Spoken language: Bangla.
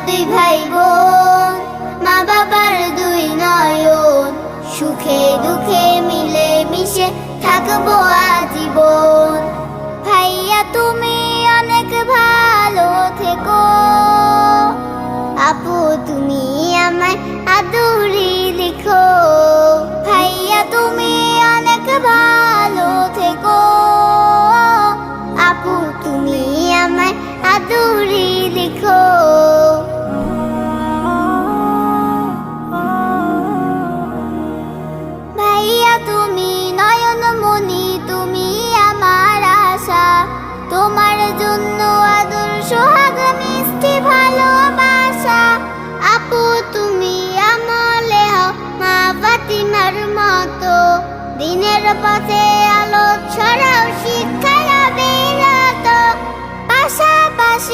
দুই ভাই বোন, মা বাবার দুই নয়ন, সুখে দুঃখে মিলে মিশে থাকবো আজীবন। ভাইয়া তুমি অনেক ভালো থেকো, আপু তুমি আমায় আদুরি লিখো। ভাইয়া তুমি অনেক ভালো থেকো, আপু তুমি আমায় আদুরি লিখো। ভাইয়া তুমি নয়নমণি, তুমি আমার আশা, তোমার জন্য আদর সোহাগ মিষ্টি ভালোবাসা। আপু তুমি আমলে হও মা ফাতিমার মতো, দিনের পথে আলো ছড়াও।